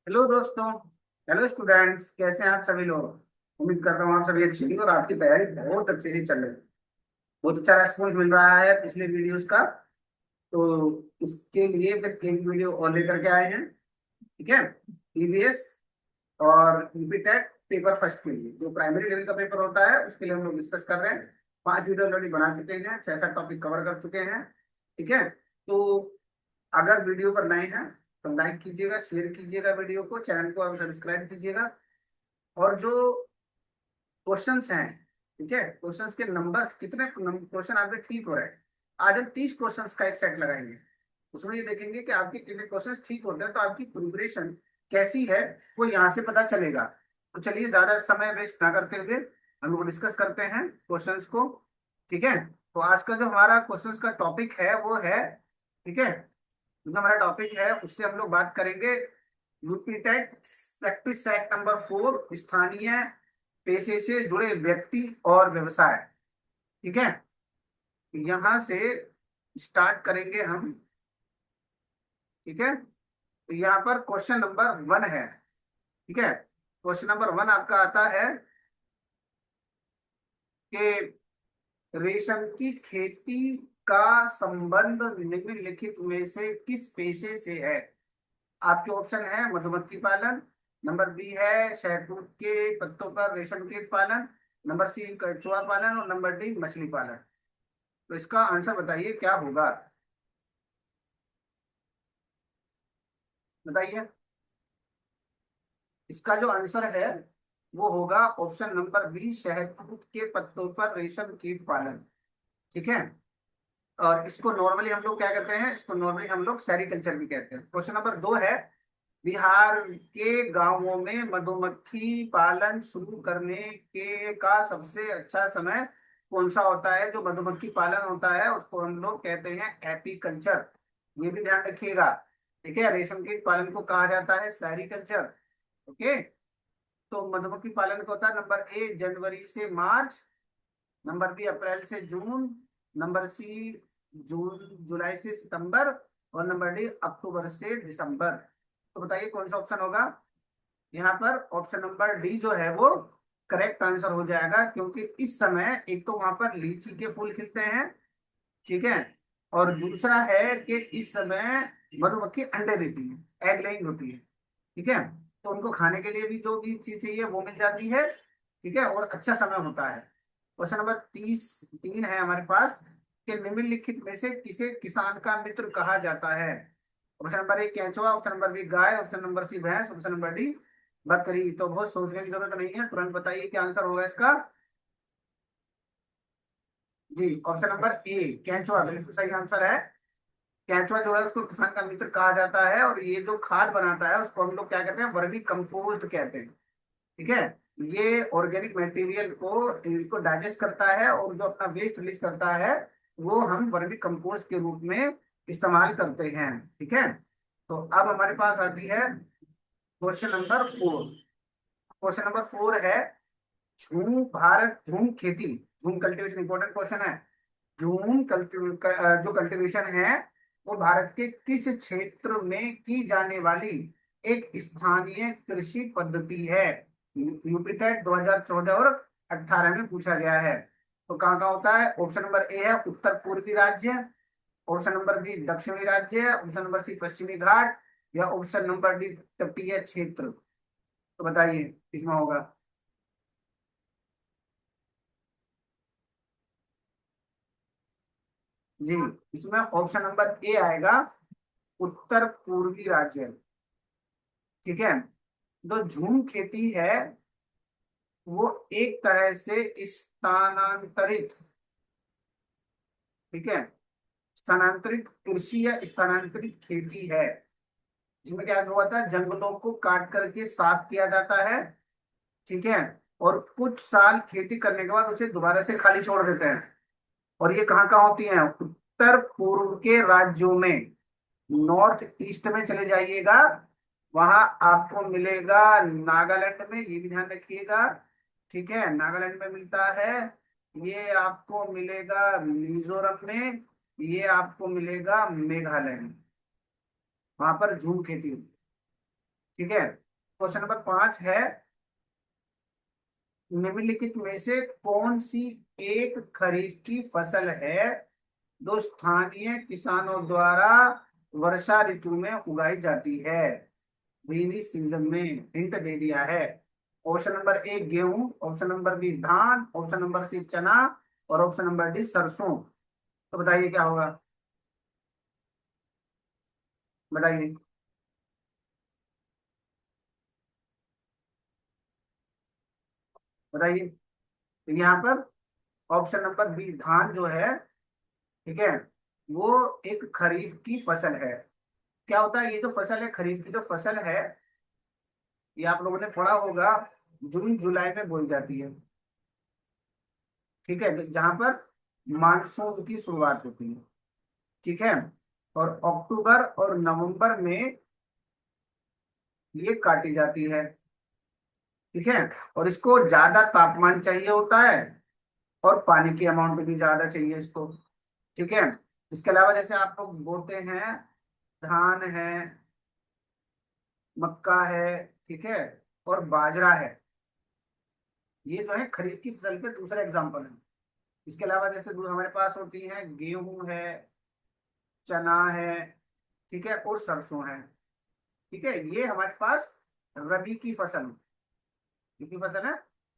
Hello दोस्तों। Hello students, कैसे हैं आप सभी लोग। उम्मीद करता हूँ आप सभी अच्छे हैं और आपकी तैयारी बहुत अच्छे से चल रही है। बहुत अच्छा रेस्पॉन्स मिल रहा है पिछले वीडियोस का। तो इसके लिए फिर एक वीडियो और लेकर के आए हैं। ठीक है। ईवीएस और यूपीटेट पेपर फर्स्ट के लिए जो प्राइमरी लेवल का पेपर होता है उसके लिए हम लोग डिस्कस कर रहे हैं। 5 वीडियो ऑलरेडी बना चुके हैं, 6 7 टॉपिक कवर कर चुके हैं। ठीक है। तो अगर वीडियो पर नए हैं तो लाइक कीजिएगा, शेयर कीजिएगा वीडियो को, चैनल को आप सब्सक्राइब कीजिएगा। और जो क्वेश्चंस हैं, ठीक है, क्वेश्चंस के नंबर्स कितने क्वेश्चन आपके ठीक हो रहे हैं। आज हम 30 क्वेश्चंस का एक सेट लगाएंगे। उसमें ये देखेंगे कि आपके कितने क्वेश्चंस ठीक होते हैं, तो आपकी प्रिपरेशन कैसी है वो यहाँ से पता चलेगा। तो चलिए ज्यादा समय वेस्ट ना करते हुए हम लोग डिस्कस करते हैं क्वेश्चंस को। ठीक है। तो आज का जो हमारा क्वेश्चंस का टॉपिक है वो है, ठीक है, जो हमारा टॉपिक है उससे हम लोग बात करेंगे UP TET practice set number 4, स्थानीय पेशे से जुड़े व्यक्ति और व्यवसाय। ठीक है। यहां से स्टार्ट करेंगे हम। ठीक है। तो यहाँ पर क्वेश्चन नंबर 1 है। ठीक है। क्वेश्चन नंबर 1 आपका आता है कि रेशम की खेती का संबंध निम्नलिखित में से किस पेशे से है। आपके ऑप्शन है मधुमक्खी पालन, नंबर बी है शहतूत के पत्तों पर रेशम कीट पालन, नंबर सी कछुआ पालन और नंबर डी मछली पालन। तो इसका आंसर बताइए क्या होगा। बताइए। इसका जो आंसर है वो होगा ऑप्शन नंबर बी, शहतूत के पत्तों पर रेशम कीट पालन। ठीक है। और इसको नॉर्मली हम लोग क्या कहते हैं, इसको नॉर्मली हम लोग सेरिकल्चर भी कहते हैं। क्वेश्चन नंबर 2 है, बिहार के गांवों में मधुमक्खी पालन शुरू करने के का सबसे अच्छा समय कौन सा होता है। जो मधुमक्खी पालन होता है उसको हम लोग कहते हैं एपीकल्चर। ये भी ध्यान रखिएगा। ठीक है। रेशम कीट पालन को कहा जाता है सेरिकल्चर। ओके। तो मधुमक्खी पालन का होता है नंबर ए जनवरी से मार्च, नंबर बी अप्रैल से जून, नंबर सी जून जुलाई से सितंबर और नंबर डी अक्टूबर से दिसंबर। तो बताइए कौन सा ऑप्शन होगा। यहाँ पर ऑप्शन नंबर डी जो है वो करेक्ट आंसर हो जाएगा, क्योंकि इस समय एक तो वहां पर लीची के फूल खिलते हैं। ठीक है। और दूसरा है कि इस समय मधुमक्खी अंडे देती है, एग लेइंग होती है। ठीक है। तो उनको खाने के लिए भी जो भी चीज चाहिए वो मिल जाती है। ठीक है। और अच्छा समय होता है। क्वेश्चन नंबर 3 है हमारे पास कि निम्नलिखित में से किसे किसान का मित्र कहा जाता है। ऑप्शन नंबर ए केंचुआ, ऑप्शन नंबर बी गाय, ऑप्शन नंबर सी भैंस, ऑप्शन नंबर डी बकरी। तो बहुत सोचने की जरूरत नहीं है, तुरंत बताइए क्या आंसर होगा इसका। जी, ऑप्शन नंबर ए केंचुआ बिल्कुल सही आंसर है। केंचुआ जो है उसको किसान का मित्र कहा जाता है, और ये जो खाद बनाता है उसको हम लोग क्या कहते हैं, वर्मी कंपोस्ट कहते हैं। ठीक है। ये ऑर्गेनिक मटेरियल को इनको डाइजेस्ट करता है और जो अपना वेस्ट रिलीज करता है वो हम वर्मी कंपोस्ट के रूप में इस्तेमाल करते हैं। ठीक है। तो अब हमारे पास आती है क्वेश्चन नंबर 4। क्वेश्चन नंबर 4 है, झूम खेती, झूम कल्टीवेशन इंपॉर्टेंट क्वेश्चन है। जो कल्टीवेशन है वो भारत के किस क्षेत्र में की जाने वाली एक स्थानीय कृषि पद्धति है। यूपीटेट 2014 और 18 में पूछा गया है। तो कहाँ कहाँ होता है। ऑप्शन नंबर ए है उत्तर पूर्वी राज्य, ऑप्शन नंबर बी दक्षिणी राज्य, ऑप्शन नंबर सी पश्चिमी घाट या ऑप्शन नंबर डी तटीय क्षेत्र। तो बताइए किसमें होगा। जी, इसमें ऑप्शन नंबर ए आएगा, उत्तर पूर्वी राज्य। ठीक है। जो झूम खेती है वो एक तरह से स्थानांतरित, ठीक है, स्थानांतरित कृषि या स्थानांतरित खेती है, जिसमें क्या हुआ था, जंगलों को काट करके साफ किया जाता है। ठीक है। और कुछ साल खेती करने के बाद उसे दोबारा से खाली छोड़ देते हैं। और ये कहाँ कहाँ होती है, उत्तर पूर्व के राज्यों में। नॉर्थ ईस्ट में चले जाइएगा, वहां आपको मिलेगा नागालैंड में, ये भी ध्यान रखिएगा। ठीक है, नागालैंड में मिलता है। ये आपको मिलेगा मिजोरम में, ये आपको मिलेगा मेघालय में। वहां पर झूम खेती होती है। ठीक है। क्वेश्चन नंबर 5 है, निम्नलिखित में से कौन सी एक खरीफ की फसल है जो स्थानीय किसानों द्वारा वर्षा ऋतु में उगाई जाती है, रेनी सीजन में? हिंट दे दिया है। ऑप्शन नंबर ए गेहूं, ऑप्शन नंबर बी धान, ऑप्शन नंबर सी चना, और ऑप्शन नंबर डी सरसों। तो बताइए क्या होगा, बताइए। बताइए। तो यहाँ पर ऑप्शन नंबर बी धान जो है, ठीक है, वो एक खरीफ की फसल है। क्या होता है, ये जो फसल है, खरीफ की जो फसल है, ये आप लोगों ने पढ़ा होगा, जून जुलाई में बोई जाती है। ठीक है, जहां पर मानसून की शुरुआत होती है। ठीक है। और अक्टूबर और नवंबर में ये काटी जाती है। ठीक है। और इसको ज्यादा तापमान चाहिए होता है, और पानी की अमाउंट भी ज्यादा चाहिए इसको। ठीक है। इसके अलावा जैसे आप लोग बोलते हैं, धान है, मक्का है, ठीक है, और बाजरा है, ये जो है खरीफ की फसल के दूसरे एग्जाम्पल हैं। इसके अलावा जैसे हमारे पास होती है, गेहूं है, चना है, ठीक है, और सरसों है। ठीक है, ये हमारे पास रबी की फसल है। किसकी फसल है?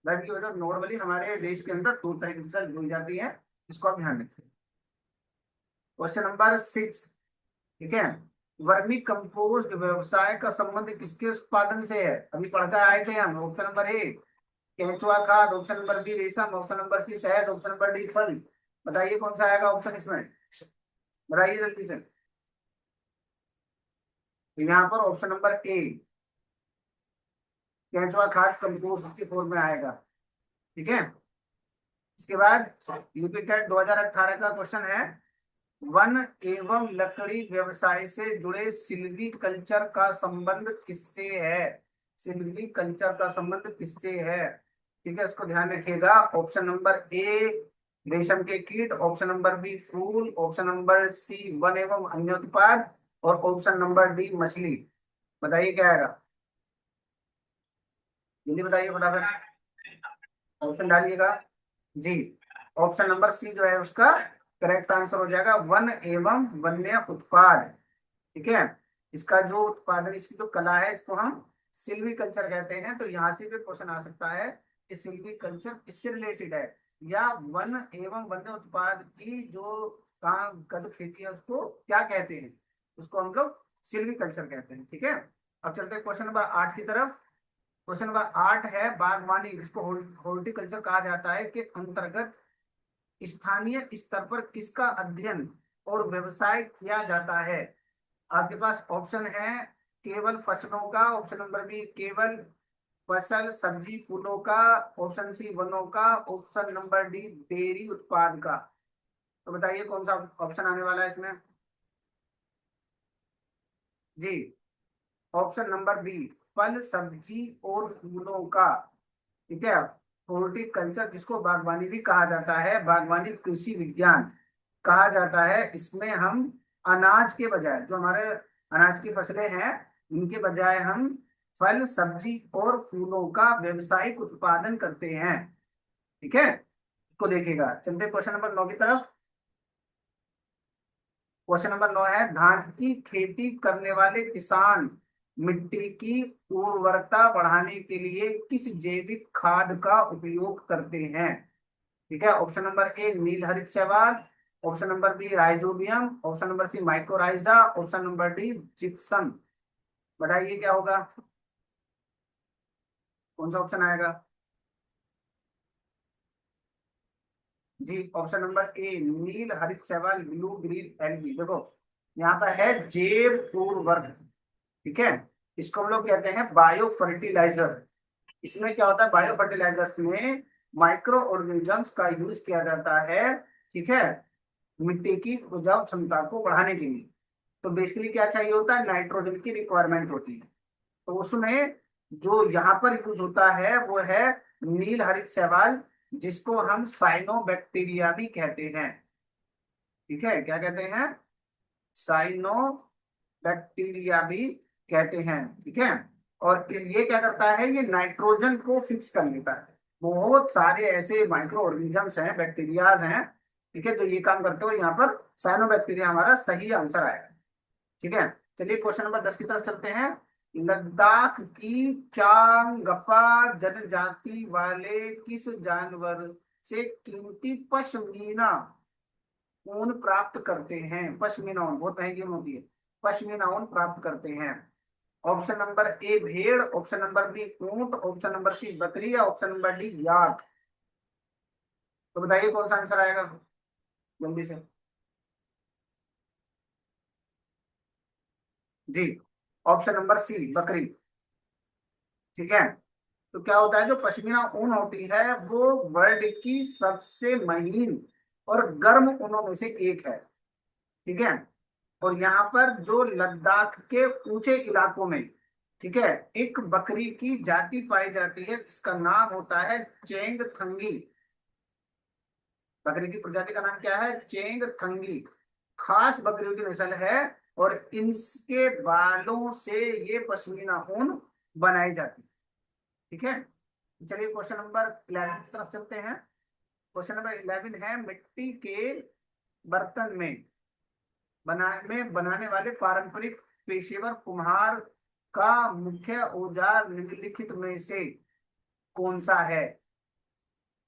रबी की फसल। नॉर्मली हमारे देश के अंदर दो तरह की फसल बोई जाती है, इसको आप ध्यान रखिए। क्वेश्चन नंबर 6, ठीक है, वर्मी कंपोस्ट व्यवसाय का संबंध किसके उत्पादन से है? अभी पढ़कर आए थे हम। ऑप्शन नंबर ए केंचुआ खाद, ऑप्शन नंबर बी रेशम, ऑप्शन नंबर सी शहद, ऑप्शन नंबर डी फल। बताइए कौन सा आएगा ऑप्शन इसमें, बताइए जल्दी से। तो यहाँ पर ऑप्शन नंबर ए केंचुआ खाद कंपोस्ट की फॉर्म में आएगा। ठीक है। इसके बाद यूपी टेट 2018 का क्वेश्चन है, वन एवं लकड़ी व्यवसाय से जुड़े सिल्वी कल्चर का संबंध किससे है? सिल्वी कल्चर का संबंध किससे है? ठीक है, इसको ध्यान रखिएगा। ऑप्शन नंबर ए रेशम के कीट, option number B full, option number सी वन एवं अन्य उत्पाद, और ऑप्शन नंबर डी मछली। बताइए क्या आएगा, जल्दी बताइए फटाफट। ऑप्शन डालिएगा जी। ऑप्शन नंबर सी जो है उसका करेक्ट आंसर हो जाएगा, वन एवं वन्य उत्पाद। ठीक है। इसका जो उत्पादन, इसकी जो कला है, इसको हम सिल्वी कल्चर कहते हैं। तो यहाँ से भी क्वेश्चन आ सकता है कि सिल्वी कल्चर किससे रिलेटेड है, या वन एवं वन्य उत्पाद की जो काम का जो खेती है उसको क्या कहते हैं, उसको हम लोग सिल्वी कल्चर कहते हैं। ठीक है। अब चलते हैं क्वेश्चन नंबर 8 की तरफ। क्वेश्चन नंबर 8 है, बागवानी जिसको हॉर्टिकल्चर कहा जाता है के अंतर्गत स्थानीय स्तर पर किसका अध्ययन और व्यवसाय किया जाता है? आपके पास ऑप्शन है, केवल फसलों का, ऑप्शन नंबर बी केवल फसल सब्जी फूलों का, ऑप्शन सी वनों का, ऑप्शन नंबर डी डेयरी उत्पाद का। तो बताइए कौन सा ऑप्शन आने वाला है इसमें जी। ऑप्शन नंबर बी फल सब्जी और फूलों का। ठीक है। हॉर्टिकल्चर जिसको बागवानी भी कहा जाता है, बागवानी कृषि विज्ञान कहा जाता है, इसमें हम अनाज के बजाय, जो हमारे अनाज की फसलें हैं, इनके बजाय हम फल सब्जी और फूलों का व्यवसायिक उत्पादन करते हैं। ठीक है, इसको देखिएगा। चलते क्वेश्चन नंबर 9 की तरफ। क्वेश्चन नंबर 9 है, धान की खेती करने वाले किसान मिट्टी की उर्वरता बढ़ाने के लिए किस जैविक खाद का उपयोग करते हैं? ठीक है। ऑप्शन नंबर ए नील हरित शैवाल, option number B rhizobium, option number C mycorrhiza, option number D gypsum. बताइए क्या होगा, कौन सा ऑप्शन आएगा जी? ऑप्शन नंबर ए नील हरित शैवाल ब्लू ग्रीन एलगी। देखो यहाँ पर है जैव उर्वरक। ठीक है। इसको हम लोग कहते हैं बायो फर्टिलाइजर। इसमें क्या होता है, बायो फर्टिलाइजर्स में माइक्रो ऑर्गेनिजम्स का यूज किया जाता है। ठीक है, मिट्टी की उपजाऊ क्षमता को बढ़ाने के लिए। तो बेसिकली क्या चाहिए होता है, नाइट्रोजन की रिक्वायरमेंट होती है। तो उसमें जो यहाँ पर यूज होता है वो है नील हरित शैवाल, जिसको हम साइनोबैक्टीरिया भी कहते हैं। ठीक है, क्या कहते हैं? साइनोबैक्टीरिया भी कहते हैं। ठीक है। और ये क्या करता है, ये नाइट्रोजन को फिक्स कर लेता है। बहुत सारे ऐसे माइक्रो ऑर्गेनिजम्स हैं, बैक्टीरियाज हैं, ठीक है, जो ये काम करते हो। यहाँ पर साइनोबैक्टीरिया हमारा सही आंसर आएगा। ठीक है, चलिए क्वेश्चन नंबर 10 की तरफ चलते हैं। लद्दाख की चांगपा जनजाति वाले किस जानवर से कीमती पश्मीना ऊन प्राप्त करते हैं? पश्मीना ऊन बहुत महंगी ऊन होती है। पश्मीना ऊन प्राप्त करते हैं। ऑप्शन नंबर ए भेड़, ऑप्शन नंबर बी ऊंट, ऑप्शन नंबर सी बकरी, या ऑप्शन नंबर डी याक। तो बताइए कौन सा आंसर आएगा जल्दी से। जी, ऑप्शन नंबर सी बकरी। ठीक है, तो क्या होता है, जो पश्मीना ऊन होती है वो वर्ल्ड की सबसे महीन और गर्म ऊनों में से एक है। ठीक है, और यहाँ पर जो लद्दाख के ऊंचे इलाकों में, ठीक है, एक बकरी की जाति पाई जाती है जिसका नाम होता है चेंग थंगी। बकरी की प्रजाति का नाम क्या है? चेंग थंगी। खास बकरियों की नस्ल है, और इनके बालों से ये पश्मीना ऊन बनाई जाती है। ठीक है, चलिए क्वेश्चन नंबर 11 की तरफ चलते हैं। क्वेश्चन नंबर 11 है, मिट्टी के बर्तन में बनाने वाले पारंपरिक पेशेवर कुम्हार का मुख्य औजार निम्नलिखित में से कौन सा है?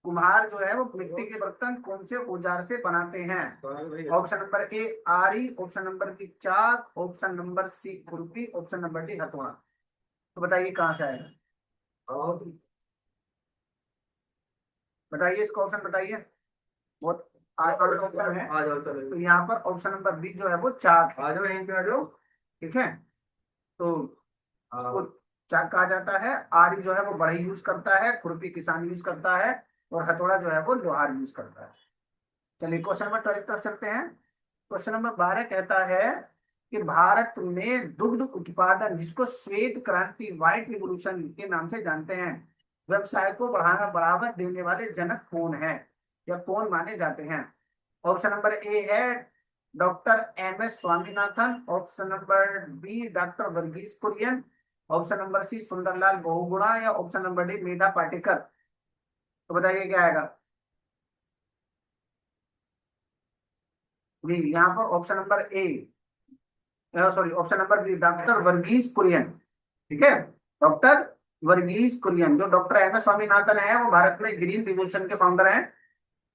कुम्हार जो है वो मिट्टी के बर्तन कौन से औजार से बनाते हैं? ऑप्शन नंबर ए आरी, ऑप्शन नंबर बी चाक, ऑप्शन नंबर सी खुरपी, ऑप्शन नंबर डी हथौड़ा। तो बताइए कहाँ से आएगा? बताइए इसका ऑप्शन बताइए। बहुत ऑप्शन है। आ जाओ चलो, तो यहाँ पर ऑप्शन नंबर बी जो है वो चाक है। आ जाओ यहीं पे आ जाओ। ठीक है, तो इसको चाक कहा जाता है। आरी जो है वो बढ़ई यूज करता है, खुरपी किसान यूज करता है, और हथौड़ा जो है वो लोहार यूज करता है। चलिए क्वेश्चन नंबर 12 की तरफ चलते हैं। क्वेश्चन नंबर 12 कहता है कि भारत में दुग्ध उत्पादन, जिसको श्वेत क्रांति व्हाइट रिवोल्यूशन के नाम से जानते हैं, व्यवसाय को बढ़ावा देने वाले जनक कौन है, या कौन माने जाते हैं? ऑप्शन नंबर ए है doctor M S Swaminathan, option number B doctor Verghese Kurien, option number C Sunderlal Bahuguna, या option number D Medha Patkar. तो बताइए क्या आएगा? जी, यहाँ पर option number A, sorry option number B doctor Verghese Kurien. ठीक है, डॉक्टर वर्गीज कुरियन। जो डॉक्टर एम एस स्वामीनाथन है वो भारत में ग्रीन रिवोल्यूशन के फाउंडर हैं।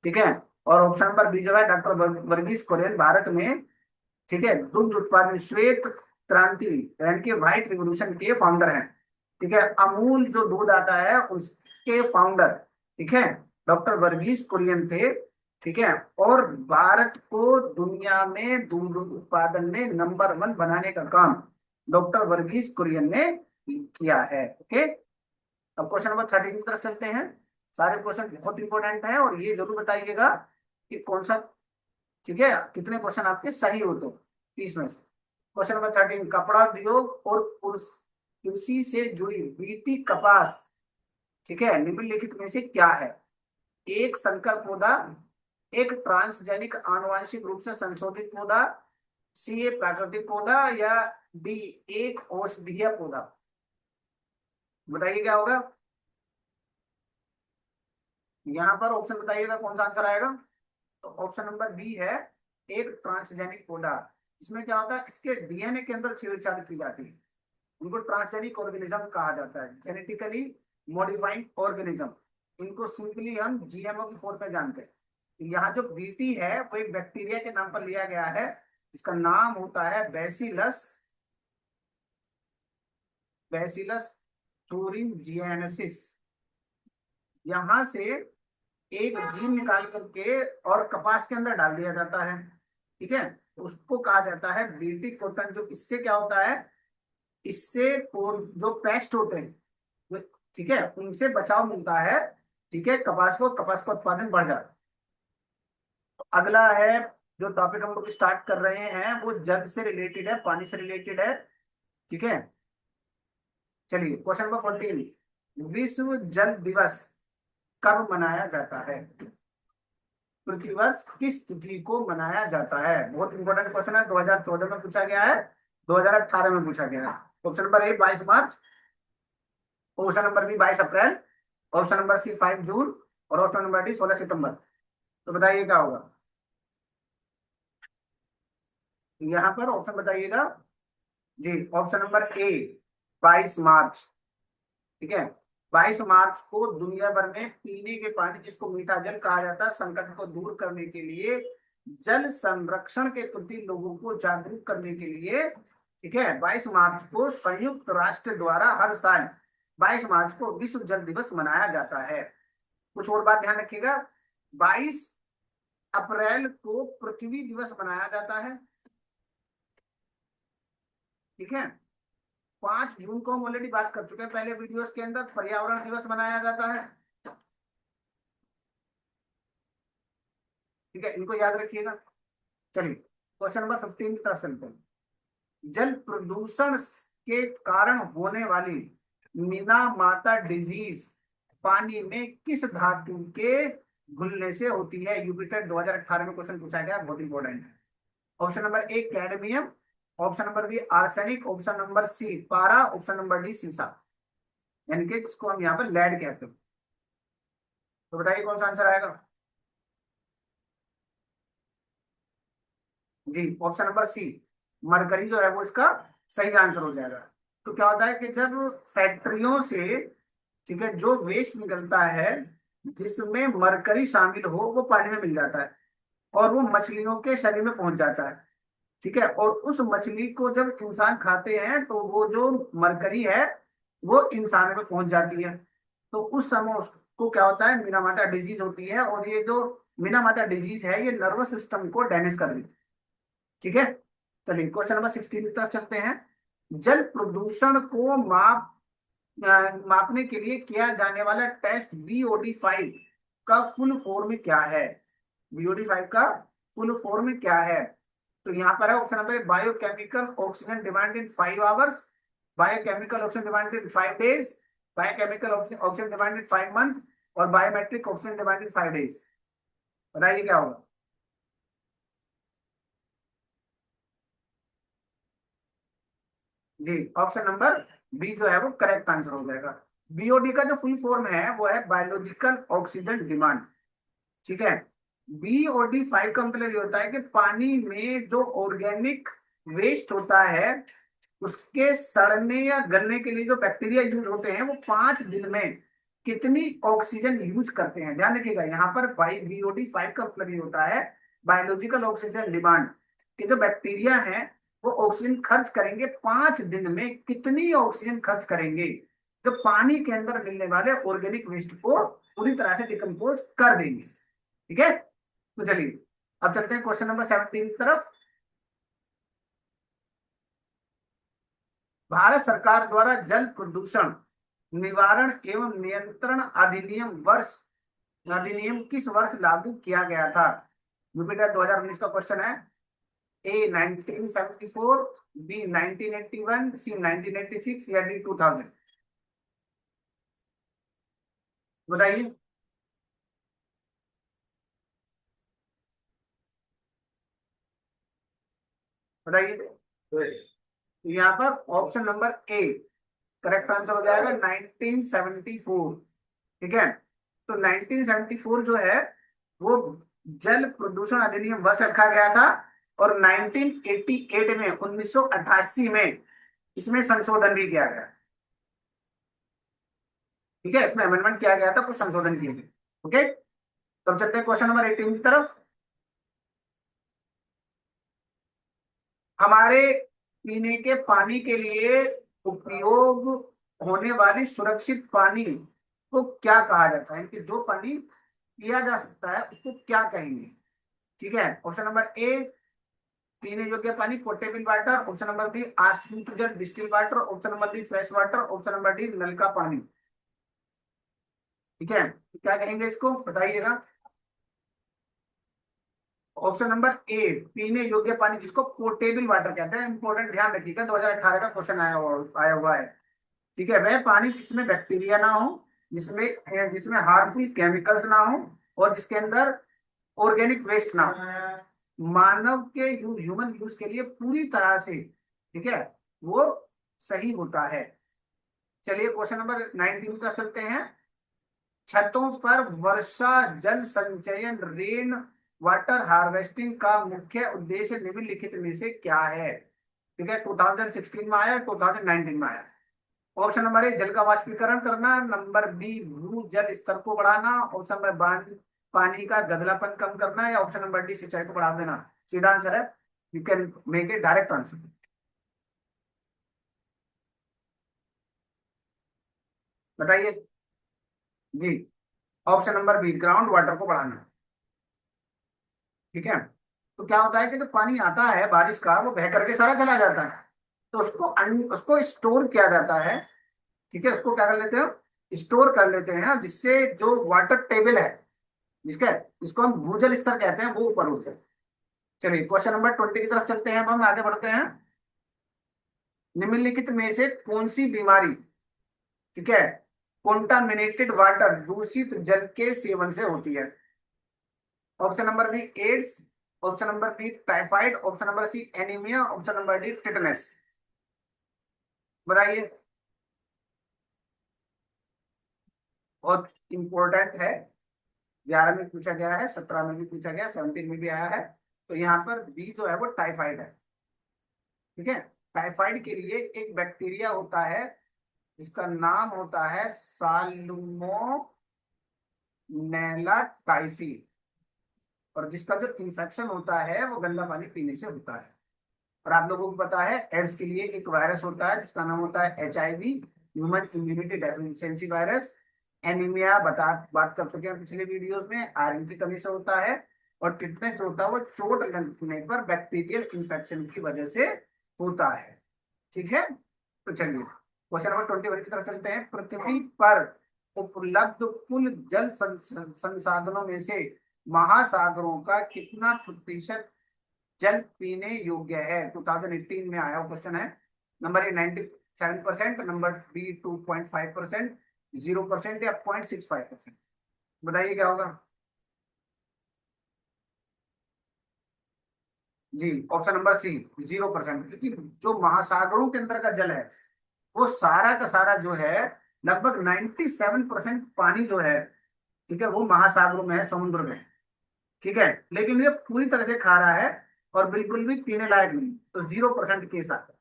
ठीक है, और ऑप्शन नंबर बी जो है डॉक्टर वर्गीज कुरियन भारत में, ठीक है, दुग्ध उत्पादन श्वेत क्रांति यानी कि व्हाइट रिवोल्यूशन के फाउंडर हैं। ठीक है, अमूल जो दूध आता है उसके फाउंडर, ठीक है, डॉक्टर वर्गीज कुरियन थे। ठीक है, और भारत को दुनिया में दूध उत्पादन में नंबर 1 बनाने का काम डॉक्टर वर्गीज कुरियन ने किया है। ओके, अब क्वेश्चन नंबर 13 की तरफ चलते हैं। सारे क्वेश्चन बहुत इंपॉर्टेंट हैं, और ये जरूर बताइएगा कि कौन सा, ठीक है, कितने क्वेश्चन आपके सही हो तो 30 में से। क्वेश्चन नंबर 13, कपड़ा उद्योग और कृषि से जुड़ी बीटी कपास, ठीक है, निम्नलिखित में से क्या है? एक संकर पौधा, एक ट्रांसजेनिक आनुवांशिक रूप से संशोधित पौधा, सी ए प्राकृतिक पौधा, या डी एक औषधीय पौधा। बताइए क्या होगा? यहाँ पर ऑप्शन बताइएगा कौन सा आंसर आएगा। तो ऑप्शन नंबर बी है एक ट्रांसजेनिक पौधा। इसमें क्या होता है, इसके डीएनए के अंदर छेड़छाड़ की जाती है। उनको ट्रांसजेनिक ऑर्गेनिज्म कहा जाता है, जेनेटिकली मॉडिफाइड ऑर्गेनिज्म। इनको सिंपली हम जीएमओ की फॉर्म में जानते हैं। यहाँ जो बीटी है वो एक बैक्टीरिया के नाम पर लिया गया है, इसका नाम होता है बैसिलस, बैसिलस thuringiensis। यहाँ से एक जीन निकाल करके और कपास के अंदर डाल दिया जाता है। ठीक है, तो उसको कहा जाता है बीटी कॉटन। जो इससे क्या होता है, इससे जो पेस्ट होते हैं ठीक है, उनसे बचाव मिलता है। ठीक है, कपास का उत्पादन बढ़ जाता है। तो अगला है जो टॉपिक हम लोग स्टार्ट कर रहे हैं वो जल से रिलेटेड है, पानी से रिलेटेड है। ठीक है, चलिए क्वेश्चन नंबर 14, विश्व जल दिवस कब मनाया जाता है? प्रतिवर्ष किस तिथि को मनाया जाता है? बहुत इंपॉर्टेंट क्वेश्चन है, 2014 में पूछा गया है, 2018 में पूछा गया है। Option number A 22 March, option number B 22 April, option number C 5 June, और ऑप्शन नंबर डी 16 सितंबर। तो बताइए क्या होगा यहाँ पर ऑप्शन बताइएगा। जी, ऑप्शन नंबर ए 22 मार्च। ठीक है, 22 मार्च को दुनिया भर में पीने के पानी, जिसको मीठा जल कहा जाता है, संकट को दूर करने के लिए, जल संरक्षण के प्रति लोगों को जागरूक करने के लिए, ठीक है, 22 मार्च को संयुक्त राष्ट्र द्वारा हर साल 22 मार्च को विश्व जल दिवस मनाया जाता है। कुछ और बात ध्यान रखिएगा, 22 अप्रैल को पृथ्वी दिवस मनाया जाता है। ठीक है, 5 जून को हम ऑलरेडी बात कर चुके हैं पहले वीडियोस के अंदर, पर्यावरण दिवस मनाया जाता है। ठीक है, इनको याद रखिएगा। चलिए क्वेश्चन नंबर 15 की तरफ चलते हैं। जल प्रदूषण के कारण होने वाली मीना माता डिजीज पानी में किस धातु के घुलने से होती है? यूपीटेट 2018 में क्वेश्चन पूछा गया, बहुत इंपॉर्टेंट है। Option number A cadmium, option number B arsenic, option number C पारा, ऑप्शन नंबर डी सीसा, यानी कि इसको हम यहाँ पर लेड कहते हैं। तो बताइए कौन सा आंसर आएगा। जी, ऑप्शन नंबर सी मरकरी जो है वो इसका सही आंसर हो जाएगा। तो क्या होता है कि जब फैक्ट्रियों से, ठीक है, जो वेस्ट निकलता है जिसमें मरकरी शामिल हो, वो पानी में मिल जाता है और वो मछलियों के शरीर में पहुंच जाता है। ठीक है, और उस मछली को जब इंसान खाते हैं तो वो जो मरकरी है वो इंसान में पहुंच जाती है। तो उस समय उसको क्या होता है, मीना माता डिजीज होती है, और ये जो मीना माता डिजीज है ये नर्वस सिस्टम को डैमेज कर देती है। ठीक है, चलिए क्वेश्चन नंबर 16 की तरफ चलते हैं। जल प्रदूषण को मापने के लिए किया जाने वाला टेस्ट BOD5 का फुल फॉर्म क्या है? BOD5 का फुल फॉर्म क्या है? तो यहाँ पर है option number biochemical oxygen demand in 5 hours, biochemical oxygen demand in 5 days, biochemical oxygen demand in 5 month, और biometric oxygen demand in 5 days. बताइए क्या होगा। जी, ऑप्शन नंबर बी जो है वो करेक्ट आंसर हो जाएगा। BOD का जो फुल फॉर्म है वो है बायोलॉजिकल ऑक्सीजन डिमांड। ठीक है, BOD5 का मतलब ये होता है कि पानी में जो ऑर्गेनिक वेस्ट होता है उसके सड़ने या गलने के लिए जो बैक्टीरिया यूज होते हैं वो 5 दिन में कितनी ऑक्सीजन यूज करते हैं। ध्यान रखिएगा, यहाँ पर भाई BOD5 का मतलब ये होता है बायोलॉजिकल ऑक्सीजन डिमांड, कि जो बैक्टीरिया है वो ऑक्सीजन खर्च करेंगे 5 दिन में, कितनी ऑक्सीजन खर्च करेंगे जो पानी के अंदर मिलने वाले ऑर्गेनिक वेस्ट को पूरी तरह से डिकम्पोज कर देंगे। ठीक है, तो चलिए अब चलते हैं क्वेश्चन नंबर 17 की तरफ। भारत सरकार द्वारा जल प्रदूषण निवारण एवं नियंत्रण अधिनियम किस वर्ष लागू किया गया था? यूपीटेट 2019 का क्वेश्चन है। ए 1974, बी 1981, सी 1986 या डी 2000। बताइए। बताइए, तो यहाँ पर option number A correct answer हो जाएगा 1974। ठीक है, तो 1974 जो है वो जल प्रदूषण अधिनियम वर्ष रखा गया था, और 1988 में 1988 में इसमें संशोधन भी किया गया। ठीक है, इसमें अमेंडमेंट किया गया था, कुछ संशोधन किए गए। ओके, तो अब चलते हैं क्वेश्चन नंबर 18 की तरफ। हमारे पीने के पानी के लिए उपयोग होने वाली सुरक्षित पानी को क्या कहा जाता है, कि जो पानी पिया जा सकता है उसको क्या कहेंगे? ठीक है, ऑप्शन नंबर ए पीने योग्य पानी portable water, option number B आशुद्ध जल distil water, option number D fresh water, option number D नल का पानी। ठीक है, तो क्या कहेंगे इसको बताइएगा। ऑप्शन नंबर ए पीने योग्य पानी, जिसको पोर्टेबल वाटर कहते हैं, इंपॉर्टेंट ध्यान रखिएगा, 2018 का क्वेश्चन आया हुआ है। ठीक है, वह पानी जिसमें बैक्टीरिया ना हो, जिसमें जिसमें हार्मफुल केमिकल्स ना हो, और जिसके अंदर ऑर्गेनिक वेस्ट ना हो, मानव के यूज, ह्यूमन यूज के लिए पूरी तरह से, ठीक है, वो सही होता है। चलिए क्वेश्चन नंबर 19 की तरफ चलते हैं। छतों पर वर्षा जल संचयन रेन वाटर हार्वेस्टिंग का मुख्य उद्देश्य निम्नलिखित में से क्या है? ठीक है, 2016 में आया, 2019 में आया। ऑप्शन नंबर ए, जल का वाष्पीकरण करना। नंबर बी, भू जल स्तर को बढ़ाना। ऑप्शन नंबर पानी का गदलापन कम करना। या ऑप्शन नंबर डी, सिंचाई को बढ़ा देना। सीधा आंसर है, you can make a direct answer. बताइए जी। Option number B, ground water को बढ़ाना। ठीक है, तो क्या होता है कि जो पानी आता है बारिश का, वो बह करके सारा चला जाता है। तो उसको स्टोर किया जाता है। ठीक है, उसको क्या कर लेते हैं, स्टोर कर लेते हैं, जिससे जो वाटर टेबल है, जिसका जिसको हम भूजल स्तर कहते हैं, वो ऊपर उठे। चलिए क्वेश्चन नंबर 20 की तरफ चलते हैं, अब हम आगे बढ़ते हैं। निम्नलिखित में से कौन सी बीमारी, ठीक है, कॉन्टामिनेटेड वाटर, दूषित जल के सेवन से होती है? Option number B, AIDS. Option number B, typhoid. Option number C, anaemia. Option number D, tetanus. बताइए। बहुत इंपॉर्टेंट है। 11 में पूछा गया है, 17 में भी पूछा गया, 17 में भी आया है। तो यहाँ पर बी जो है वो टाइफाइड है। ठीक है, टाइफाइड के लिए एक बैक्टीरिया होता है, जिसका नाम होता है साल्मोनेला टाइफी। और जिसका जो इन्फेक्शन होता है वो गंदा पानी पीने से होता है। और आप लोगों को पता है, एड्स के लिए एक वायरस होता है जिसका नाम होता है HIV, human immunity deficiency virus. Anaemia बात कर चुके हैं पिछले वीडियोस में, आयरन की कमी से होता है। और टिटनेस जो होता है वो चोट लगने पर बैक्टीरियल इन्फेक्शन की वजह से होता है। ठीक है, तो चलिए क्वेश्चन नंबर 21 की तरफ चलते हैं। पृथ्वी पर उपलब्ध कुल जल संसाधनों में से महासागरों का कितना प्रतिशत जल पीने योग्य है? 2018 में आया हुआ क्वेश्चन है। नंबर ए, 97%। नंबर बी, 2.5%, 0% या 0.65%। बताइए क्या होगा। जी, ऑप्शन नंबर सी, 0%। क्योंकि जो महासागरों के अंदर का जल है, वो सारा का सारा जो है, लगभग 97% पानी जो है, ठीक है, वो महासागरों में है, समुद्र में है। ठीक है, लेकिन ये पूरी तरह से खारा है और बिल्कुल भी पीने लायक नहीं, तो 0% के साथ।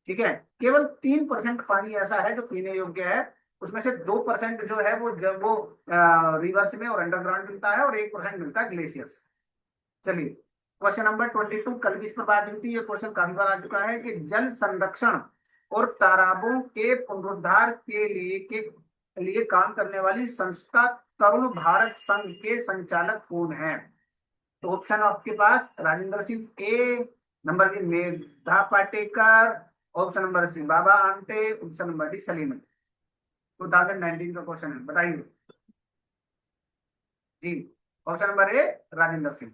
ठीक है, केवल 3% पानी ऐसा है जो पीने योग्य है। उसमें से 2% जो है वो जब वो रिवर्स में और अंडरग्राउंड मिलता है, और 1% मिलता है ग्लेशियर से। चलिए क्वेश्चन नंबर 22, कल भी इस पर बात हुई थी, ये क्वेश्चन काफी बार आ चुका है कि जल संरक्षण और तालाबों के पुनरुद्धार के लिए काम करने वाली संस्था तरुण भारत संघ के संचालक कौन है? तो ऑप्शन आपके पास, Rajendra Singh A. Number B, Medha Patkar. Option number C, Baba Amte. Option number D, Salim Ali. 2019 का क्वेश्चन है, बताइए जी। Option number A, Rajendra Singh.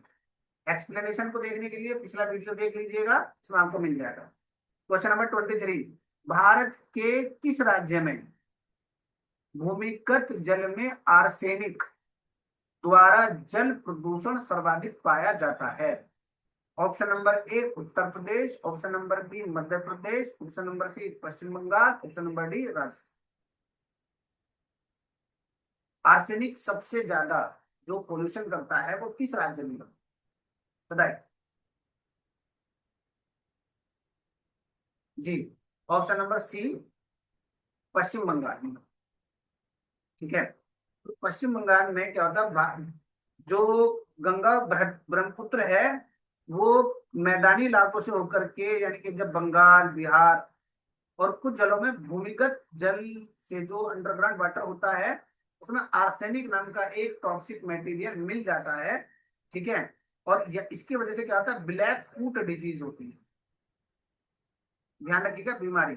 Explanation को देखने के लिए पिछला वीडियो देख लीजिएगा, इसमें आपको मिल जाएगा। क्वेश्चन नंबर 23, भारत के किस राज्य में भूमिगत जल में आर्सेनिक द्वारा जल प्रदूषण सर्वाधिक पाया जाता है? Option number A, Uttar Pradesh. Option number B, Madhya Pradesh. Option number C, Paschim Bengal. Option number D, Rajasthan. Arsenic सबसे ज्यादा जो पोल्यूशन करता है वो किस राज्य में करता है? बताइए जी। Option number C, Paschim Bengal में। ठीक है, तो पश्चिम बंगाल में क्या होता है, जो गंगा ब्रह्मपुत्र है, वो मैदानी इलाकों से होकर के, यानी कि जब बंगाल, बिहार और कुछ जलों में भूमिगत जल से जो अंडरग्राउंड वाटर होता है, उसमें आर्सेनिक नाम का एक टॉक्सिक मटेरियल मिल जाता है। ठीक है, और इसकी वजह से क्या होता है, ब्लैक फूट डिजीज होती है। ध्यान रखिएगा, बीमारी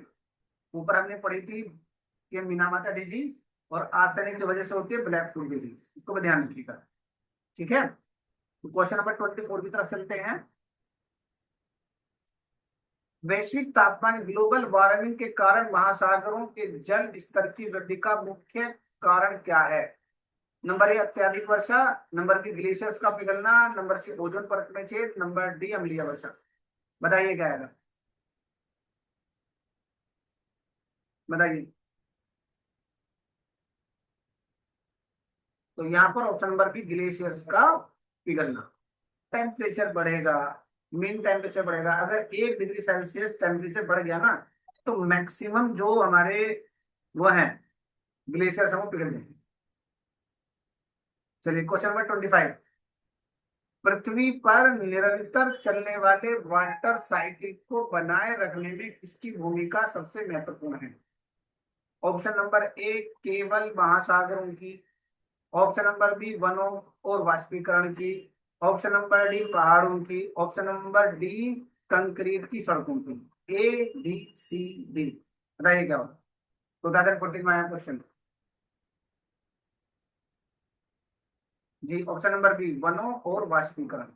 ऊपर हमने पढ़ी थी कि मीनामाता डिजीज, और आर्सेनिक की वजह से होती है ब्लैक फूट डिजीज, इसको भी ध्यान रखिएगा। ठीक है, तो क्वेश्चन नंबर 24 की तरफ चलते हैं। वैश्विक तापमान, ग्लोबल वार्मिंग के कारण महासागरों के जल स्तर की वृद्धि का मुख्य कारण क्या है? नंबर ए, अत्यधिक वर्षा। नंबर बी, ग्लेशियर्स का पिघलना। नंबर सी, ओजोन परत में छेद। नंबर डी, अम्लीय वर्षा। बताइए क्या है, बताइए। तो यहाँ पर ऑप्शन नंबर बी ग्लेशियर्स का पिघलना। टेम्परेचर बढ़ेगा, मीन टेम्परेचर बढ़ेगा, अगर 1 डिग्री सेल्सियस टेम्परेचर बढ़ गया ना, तो मैक्सिमम जो हमारे वो है ग्लेशियर्स हैं वो पिघल जाएंगे। चलिए क्वेश्चन नंबर 25। पृथ्वी पर निरंतर चलने वाले वाटर साइकिल को बनाए रखने में किसकी भूमिका सबसे महत्वपूर्ण है? ऑप्शन नंबर ए केवल महासागरों की, ऑप्शन नंबर बी वनों और वाष्पीकरण की, ऑप्शन नंबर डी पहाड़ों की, ऑप्शन नंबर डी कंक्रीट की सड़कों की। ABCD बताइए क्या होगा 2014 में आया क्वेश्चन। जी ऑप्शन नंबर बी वनों और वाष्पीकरण।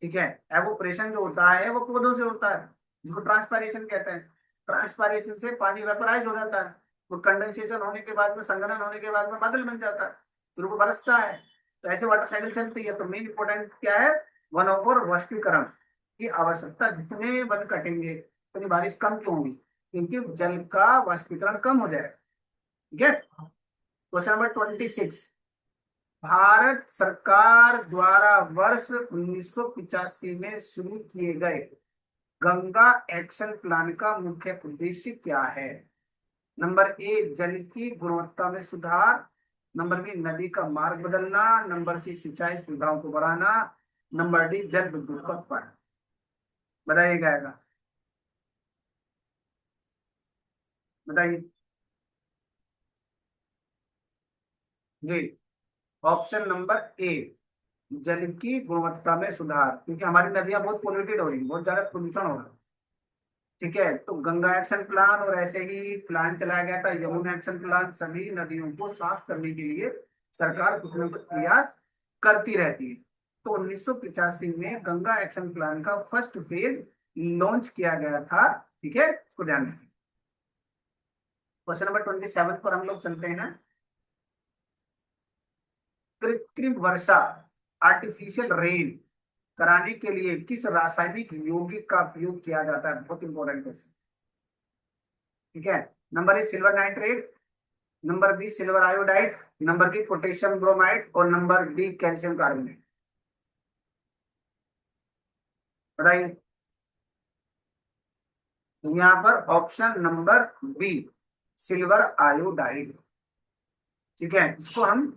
ठीक है। एवोप्रेशन जो होता है वो पौधों से होता है, जिसको ट्रांसपायरेशन कहते हैं। ट्रांसपायरेशन से पानी वेपराइज हो जाता है, वो कंडेंसेशन होने के बाद में, संघनन होने के बाद में बादल बन जाता है, फिर वो बरसता है। तो ऐसे वाटर साइकिल चलती है। तो मेन इंपॉर्टेंट क्या है? वनों और वाष्पीकरण की आवश्यकता। जितने वन कटेंगे उतनी बारिश कम क्यों होगी? क्योंकि जल का वाष्पीकरण कम हो जाएगा। ठीक है। Question number 26। भारत सरकार द्वारा वर्ष 1985 में शुरू किए गए गंगा एक्शन प्लान का मुख्य उद्देश्य क्या है? नंबर ए जल की गुणवत्ता में सुधार, नंबर बी नदी का मार्ग बदलना, नंबर सी सिंचाई सुविधाओं को बढ़ाना, नंबर डी जल विद्युत का उत्पादन। बताइए क्या आएगा? बताइए। जी ऑप्शन नंबर ए जल की गुणवत्ता में सुधार, क्योंकि हमारी नदियां बहुत पोल्यूटेड हो रही हैं, बहुत ज्यादा प्रदूषण हो रहा है। ठीक है। तो गंगा एक्शन प्लान और ऐसे ही प्लान चलाया गया था यमुना एक्शन प्लान, सभी नदियों को साफ करने के लिए सरकार कुछ न कुछ प्रयास करती रहती है। तो 1985 में गंगा एक्शन प्लान का फर्स्ट फेज लॉन्च किया गया था। ठीक है, इसको ध्यान रखिए। क्वेश्चन नंबर 27 पर हम लोग चलते हैं। कृत्रिम वर्षा, आर्टिफिशियल रेन कराने के लिए किस रासायनिक यौगिक का उपयोग किया जाता है? बहुत इंपॉर्टेंट क्वेश्चन। ठीक है। Number A silver nitrate, number B silver iodide, number B potassium bromide और नंबर डी कैल्शियम कार्बोनेट। बताइए। यहाँ पर option number B silver iodide. ठीक है। इसको हम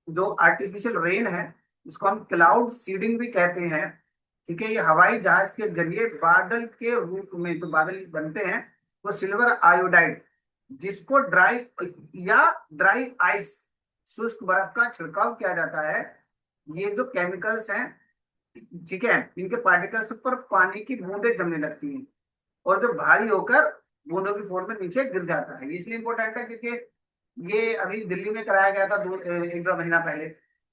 जो आर्टिफिशियल रेन है, इसको हम क्लाउड सीडिंग भी कहते हैं। ठीक है। ये हवाई जहाज के जरिए बादल के रूप में जो बादल बनते हैं वो सिल्वर आयोडाइड, जिसको ड्राई या ड्राई आइस, शुष्क बर्फ का छिड़काव किया जाता है। ये जो केमिकल्स हैं, ठीक है, इनके पार्टिकल्स पर पानी की बूंदें जमने लगती हैं और जो भारी होकर बूंदों की फॉर्म में नीचे गिर जाता है। इसलिए इंपॉर्टेंट है क्योंकि ये अभी दिल्ली में कराया गया था 1 2 महीना पहले,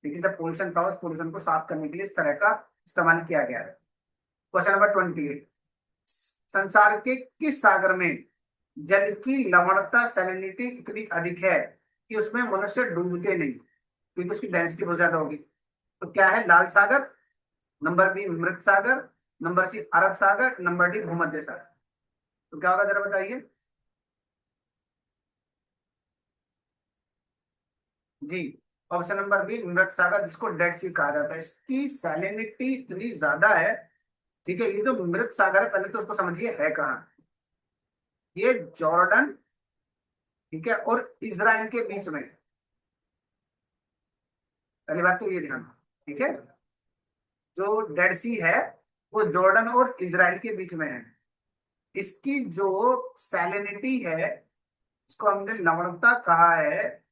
लेकिन जब पोल्यूशन था उस पोल्यूशन को साफ करने के लिए इस तरह का इस्तेमाल किया गया है। Question number 28। संसार के किस सागर में जल की लवणता सैलिनिटी इतनी अधिक है कि उसमें मनुष्य डूबते नहीं, क्योंकि उसकी डेंसिटी बहुत ज्यादा होगी? तो क्या है? लाल सागर, नंबर बी मृत सागर, नंबर सी अरब सागर, नंबर डी भूमध्य सागर। तो क्या होगा जरा बताइए। जी ऑप्शन नंबर बी मृत सागर, जिसको डेड सी कहा जाता है। इसकी सैलिनिटी इतनी ज्यादा है। ठीक है। ये जो मृत सागर है, पहले तो उसको समझिए है कहाँ। ये जॉर्डन, ठीक है, और इजराइल के बीच में है। पहली बात तो ये ध्यान। ठीक है। जो डेड सी है वो जॉर्डन और इजराइल के बीच में है। इसकी जो सैलिनिटी है, इसको हमने लवणता कहा है,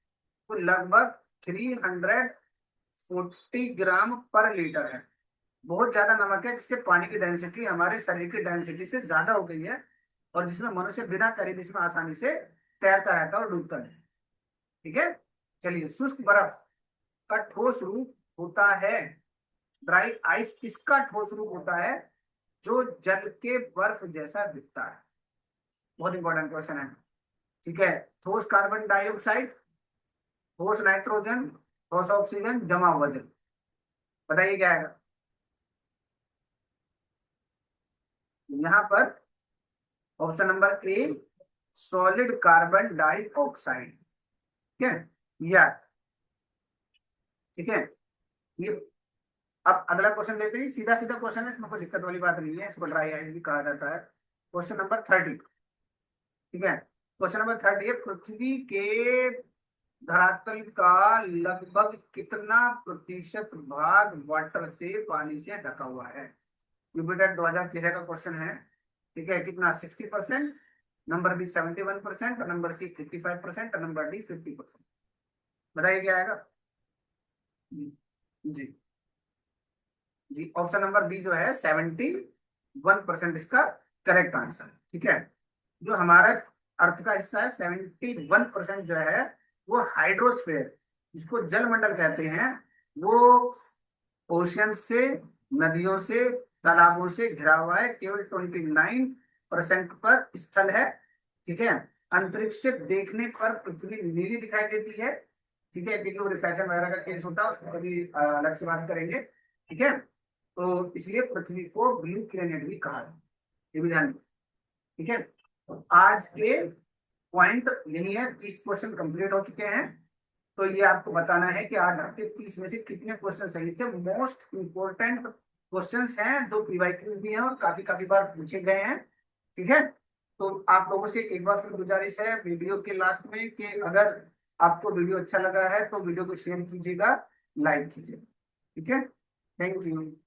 वो लगभग 340 ग्राम पर लीटर है। बहुत ज्यादा नमक है, जिससे पानी की डेंसिटी हमारे शरीर की डेंसिटी से ज्यादा हो गई है, और जिसमें मनुष्य बिना करे इसमें आसानी से तैरता रहता है और डूबता नहीं। ठीक है। चलिए, शुष्क बर्फ का ठोस रूप होता है, ड्राई आइस किसका ठोस रूप होता है? जो जल के बर्फ जैसा दिखता है। बहुत इंपॉर्टेंट क्वेश्चन है। ठीक है। ठोस कार्बन डाइऑक्साइड, ठोस नाइट्रोजन, ठोस ऑक्सीजन, जमा हुआ जल। बताइए क्या आएगा। यहाँ पर ऑप्शन नंबर ए सॉलिड कार्बन डाइऑक्साइड। ठीक है। या ठीक है। ये अब अगला क्वेश्चन लेते हैं, सीधा सीधा क्वेश्चन है, इसमें कोई दिक्कत वाली बात नहीं है, इसको ड्राई आइस भी कहा जाता है। Question number 30। ठीक है, क्वेश्चन नंबर 30 है, पृथ्वी के धरातल का लगभग कितना प्रतिशत भाग वाटर से, पानी से ढका हुआ है। यूपीटेट 2013 का क्वेश्चन है। ठीक है, कितना, 60%, number B 71%, number C 55%, number D 50%। बताइए क्या आएगा। जी जी, ऑप्शन नंबर बी जो है 71% इसका करेक्ट आंसर है। ठीक है, जो हमारा अर्थ का हिस्सा है 71% जो है वो हाइड्रोस्फेयर, जिसको जलमंडल कहते हैं, वो ओशियन से, नदियों से, तालाबों से घिरा हुआ है। केवल 29% पर स्थल है। ठीक है, अंतरिक्ष से देखने पर पृथ्वी नीली दिखाई देती है। ठीक है, क्योंकि वो रिफ्लेक्शन वगैरह का केस होता है, उसको कभी अलग से बात करेंगे। ठीक है, तो इसलिए पृथ्वी को ब्लू प्लेनेट भी कहा है, ये भी ध्यान रखिए। ठीक है, तो आज के पॉइंट यही है, 30 क्वेश्चन कंप्लीट हो चुके हैं। तो ये आपको बताना है कि आज आपके 30 में से कितने क्वेश्चन सही थे। मोस्ट इंपोर्टेंट क्वेश्चंस हैं, जो पीवाईक्यू भी हैं और काफी काफी बार पूछे गए हैं। ठीक है, तो आप लोगों से एक बार फिर गुजारिश है वीडियो के लास्ट में कि अगर आपको वीडियो अच्छा लगा है तो वीडियो को शेयर कीजिएगा, लाइक कीजिएगा। ठीक है, थैंक यू।